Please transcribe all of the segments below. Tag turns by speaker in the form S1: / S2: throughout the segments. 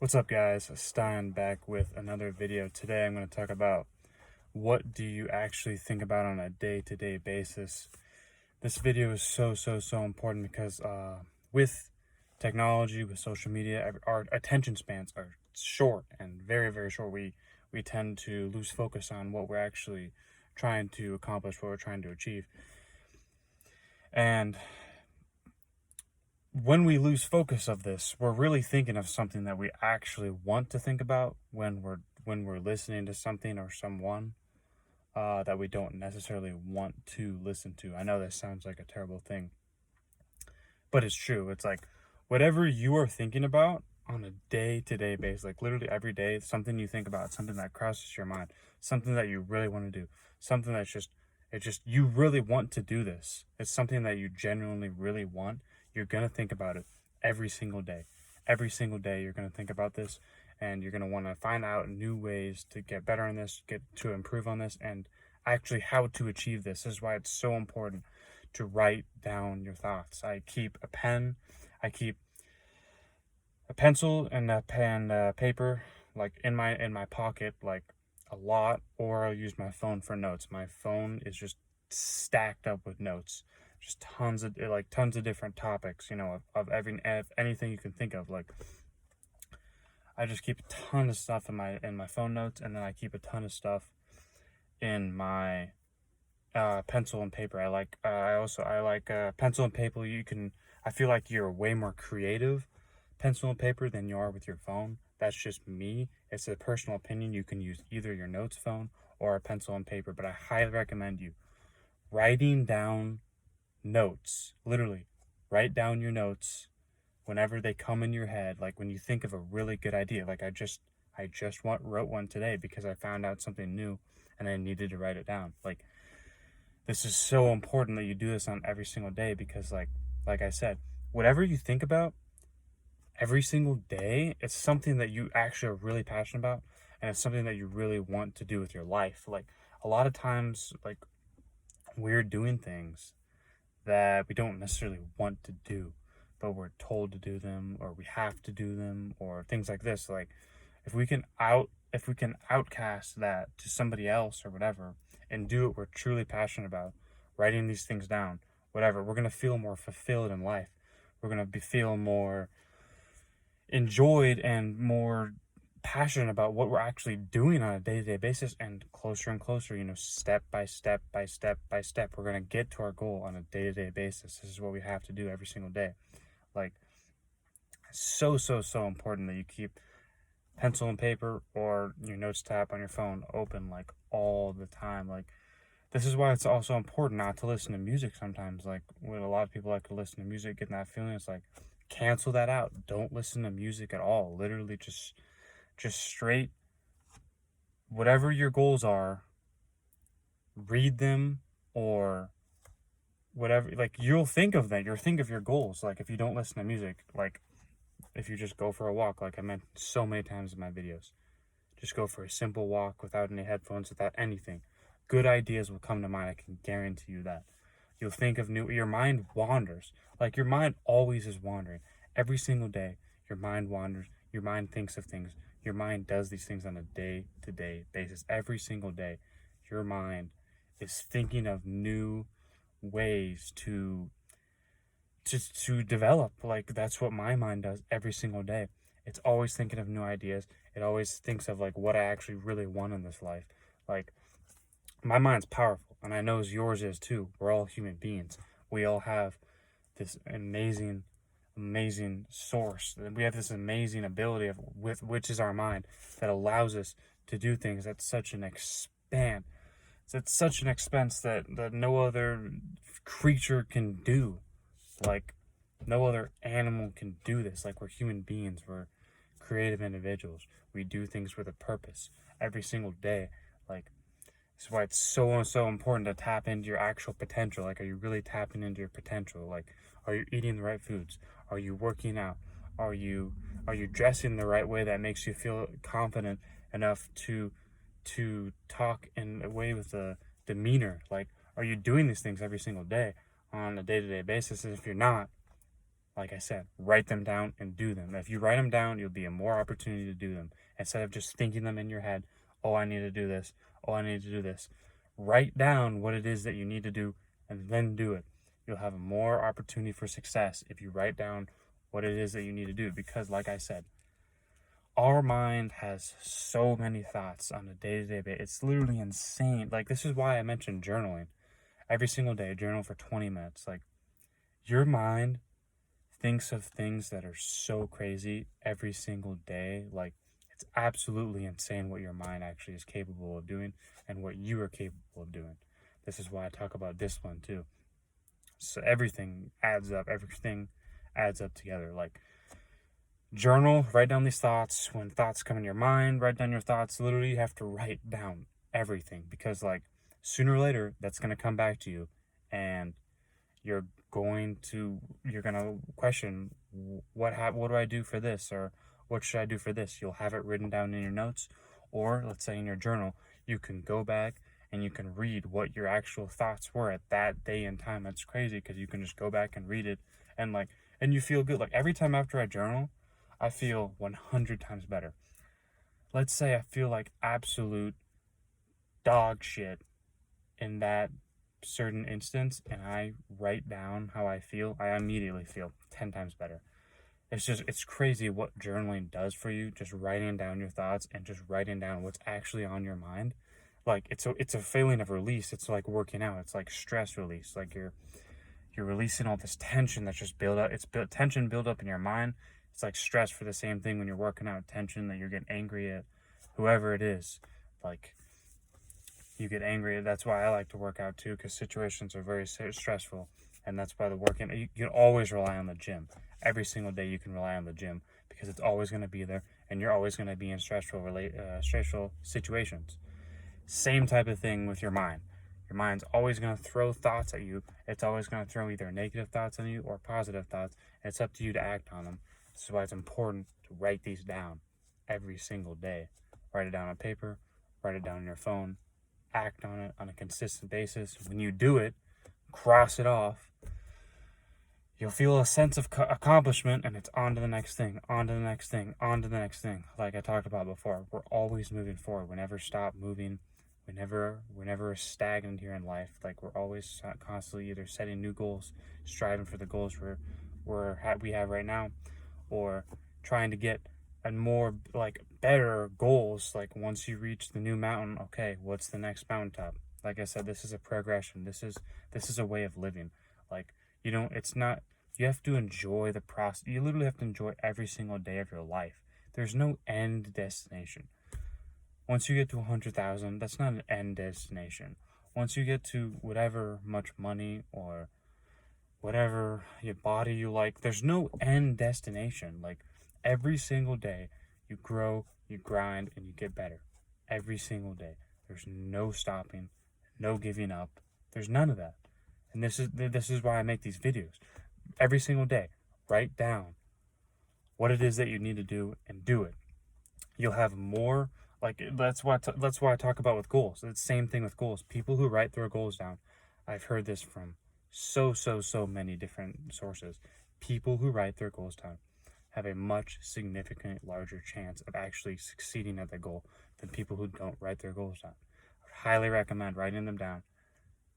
S1: What's up, guys? Stein back with another video. Today I'm going to talk about what do you actually think about on a day-to-day basis. This video is so important because with technology, with social media, our attention spans are short and very short. We tend to lose focus on what we're actually trying to accomplish, what we're trying to achieve. And when we lose focus of this, we're really thinking of something that we actually want to think about when we're listening to something or someone that we don't necessarily want to listen to. I know this sounds like a terrible thing, but it's true. It's like whatever you are thinking about on a day-to-day basis, like literally every day, something you think about, something that crosses your mind, something that you really want to do, something that's just you really want to do this. It's something that you genuinely really want. You're going to think about it every single day. Every single day you're going to think about this, and you're going to want to find out new ways to get better on this, get to improve on this, and actually how to achieve this. This is why it's so important to write down your thoughts. I keep a pen, I keep a pencil and a pen, paper, like in my pocket, like a lot, or I'll use my phone for notes. My phone is just stacked up with notes, just tons of different topics, of anything you can think of. Like I just keep a ton of stuff in my phone notes, and then I keep a ton of stuff in my pencil and paper. I like pencil and paper. I feel like you're way more creative pencil and paper than you are with your phone. That's just me. It's a personal opinion. You can use either your notes phone or a pencil and paper, but I highly recommend you writing down notes. Literally, write down your notes whenever they come in your head. Like when you think of a really good idea. Like I just wrote one today because I found out something new and I needed to write it down. Like this is so important that you do this on every single day because like I said, whatever you think about every single day, it's something that you actually are really passionate about, and it's something that you really want to do with your life. Like a lot of times, like we're doing things that we don't necessarily want to do, but we're told to do them, or we have to do them, or things like this. Like if we can outcast that to somebody else or whatever and do what we're truly passionate about, writing these things down, whatever, we're going to feel more fulfilled in life. We're going to feel more enjoyed and more passionate about what we're actually doing on a day-to-day basis, and closer, step by step we're going to get to our goal on a day-to-day basis. This is what we have to do every single day. Like so important that you keep pencil and paper or your notes tab on your phone open like all the time. Like this is why it's also important not to listen to music sometimes. Like when a lot of people like to listen to music, getting that feeling, it's like cancel that out. Don't listen to music at all. Literally just straight whatever your goals are, read them, or whatever. Like you'll think of that. You'll think of your goals. Like if you don't listen to music, like if you just go for a walk, like I meant so many times in my videos, just go for a simple walk without any headphones, without anything. Good ideas will come to mind. I can guarantee you that. You'll think of your mind wanders. Like your mind always is wandering. Every single day, your mind wanders. Your mind thinks of things. Your mind does these things on a day-to-day basis. Every single day, your mind is thinking of new ways to develop. Like that's what my mind does every single day. It's always thinking of new ideas. It always thinks of like what I actually really want in this life. Like my mind's powerful, and I know yours is too. We're all human beings. We all have this amazing source. We have this amazing ability with which is our mind, that allows us to do things at such an expanse. It's such an expense that no other creature can do. Like no other animal can do this. Like we're human beings. We're creative individuals. We do things with a purpose every single day. Like that's why it's so important to tap into your actual potential. Like, are you really tapping into your potential? Like, are you eating the right foods? Are you working out? Are you dressing the right way that makes you feel confident enough to talk in a way with a demeanor? Like, are you doing these things every single day on a day-to-day basis? And if you're not, Like I said, write them down and do them. If you write them down, you'll be a more opportunity to do them instead of just thinking them in your head. Oh, I need to do this. Oh, I need to do this. Write down what it is that you need to do and then do it. You'll have more opportunity for success if you write down what it is that you need to do. Because, like I said, our mind has so many thoughts on a day-to-day basis. It's literally insane. Like, this is why I mentioned journaling. Every single day, journal for 20 minutes. Like, your mind thinks of things that are so crazy every single day. Like, it's absolutely insane what your mind actually is capable of doing and what you are capable of doing. This is why I talk about discipline too. So everything adds up. Everything adds up together. Like, journal, write down these thoughts. When thoughts come in your mind, write down your thoughts. Literally, you have to write down everything because, like, sooner or later, that's going to come back to you, and you're going to question what do I do for this, or what should I do for this. You'll have it written down in your notes, or let's say in your journal. You can go back and you can read what your actual thoughts were at that day and time. That's crazy because you can just go back and read it, and you feel good. Like, every time after I journal, I feel 100 times better. Let's say I feel like absolute dog shit in that certain instance and I write down how I feel, I immediately feel 10 times better. It's crazy what journaling does for you, just writing down your thoughts and just writing down what's actually on your mind. Like, it's a feeling of release. It's like working out. It's like stress release. Like, you're releasing all this tension that's just built up. Tension build up in your mind. It's like stress for the same thing when you're working out, tension that you're getting angry at whoever it is. Like, you get angry. That's why I like to work out too, because situations are very stressful, and that's why the working. You can always rely on the gym. Every single day you can rely on the gym because it's always going to be there, and you're always going to be in stressful situations. Same type of thing with your mind. Your mind's always going to throw thoughts at you. It's always going to throw either negative thoughts on you or positive thoughts. And it's up to you to act on them. This is why it's important to write these down every single day. Write it down on paper, write it down on your phone, act on it on a consistent basis. When you do it, cross it off, you'll feel a sense of accomplishment, and it's on to the next thing, on to the next thing, on to the next thing. Like I talked about before, we're always moving forward. We never stop moving. We're never stagnant here in life. Like, we're always constantly either setting new goals, striving for the goals we have right now, or trying to get and more better goals. Like, once you reach the new mountain, okay, what's the next mountaintop? Like I said, this is a progression. This is a way of living. Like, it's not, you have to enjoy the process. You literally have to enjoy every single day of your life. There's no end destination. Once you get to 100,000, that's not an end destination. Once you get to whatever much money or whatever your body you like, there's no end destination. Like, every single day you grow, you grind, and you get better. Every single day. There's no stopping, no giving up. There's none of that. And this is why I make these videos. Every single day, write down what it is that you need to do and do it. You'll have more. Like, that's why I talk about with goals. It's the same thing with goals. People who write their goals down, I've heard this from so many different sources. People who write their goals down have a much significant larger chance of actually succeeding at their goal than people who don't write their goals down. I would highly recommend writing them down,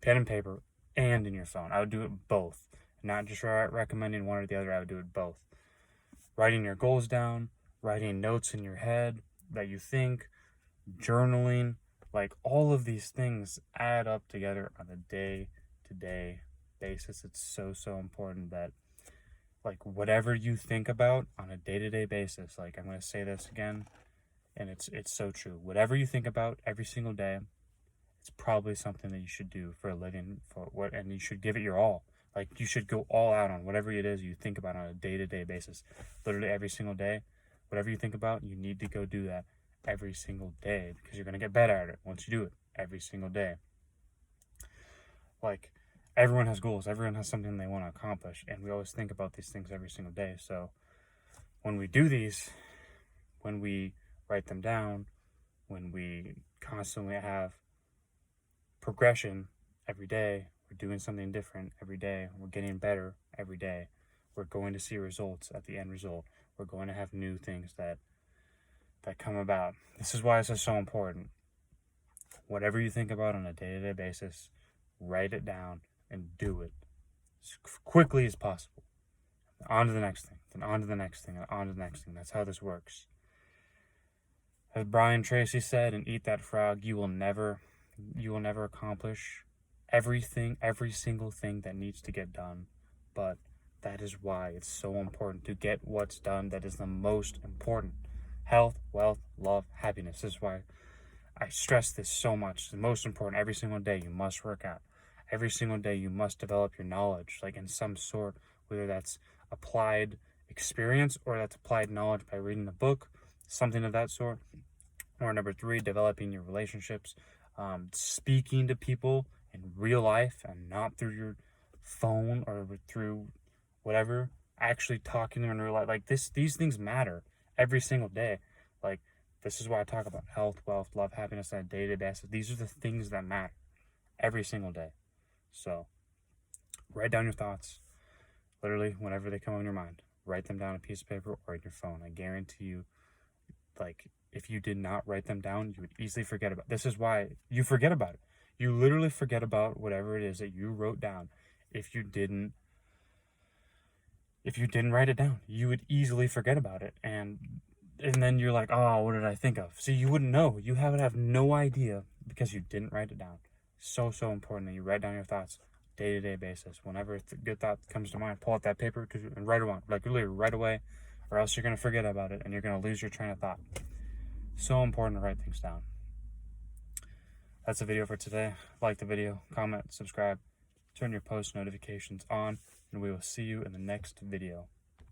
S1: pen and paper, and in your phone. I would do it both. Not just recommending one or the other. I would do it both. Writing your goals down, writing notes in your head that you think, journaling, like, all of these things add up together on a day-to-day basis. It's so important that, like, whatever you think about on a day-to-day basis, like, I'm going to say this again, and it's so true. Whatever you think about every single day, it's probably something that you should do for a living, and you should give it your all. Like, you should go all out on whatever it is you think about on a day-to-day basis. Literally every single day, whatever you think about, you need to go do that every single day, because you're going to get better at it once you do it every single day. Like, everyone has goals. Everyone has something they want to accomplish, and we always think about these things every single day. So when we do these, when we write them down, when we constantly have progression every day, we're doing something different every day, we're getting better every day, we're going to see results at the end result. We're going to have new things that come about. This is why this is so important. Whatever you think about on a day-to-day basis, write it down and do it as quickly as possible. On to the next thing, then on to the next thing, and on to the next thing. That's how this works. As Brian Tracy said in Eat That Frog, you will never accomplish everything, every single thing that needs to get done. But that is why it's so important to get what's done that is the most important. Health, wealth, love, happiness. This is why I stress this so much. It's the most important. Every single day you must work out. Every single day you must develop your knowledge, like in some sort, whether that's applied experience or that's applied knowledge by reading a book, something of that sort. Or number 3, developing your relationships, speaking to people in real life and not through your phone or through whatever, actually talking to them in real life. Like these things matter every single day. Like, this is why I talk about health, wealth, love, happiness on a day-to-day basis. These are the things that matter every single day. So write down your thoughts, literally whenever they come on your mind. Write them down on a piece of paper or in your phone. I guarantee you, like, if you did not write them down, you would easily forget about it. This is why you forget about it. You literally forget about whatever it is that you wrote down. If you didn't write it down, you would easily forget about it. And then you're like, oh, what did I think of? So you wouldn't know. You would have no idea because you didn't write it down. So important that you write down your thoughts day-to-day basis. Whenever a good thought comes to mind, pull out that paper and write it on, like literally right away, or else you're going to forget about it and you're going to lose your train of thought. So important to write things down. That's the video for today. Like the video, comment, subscribe, turn your post notifications on, and we will see you in the next video.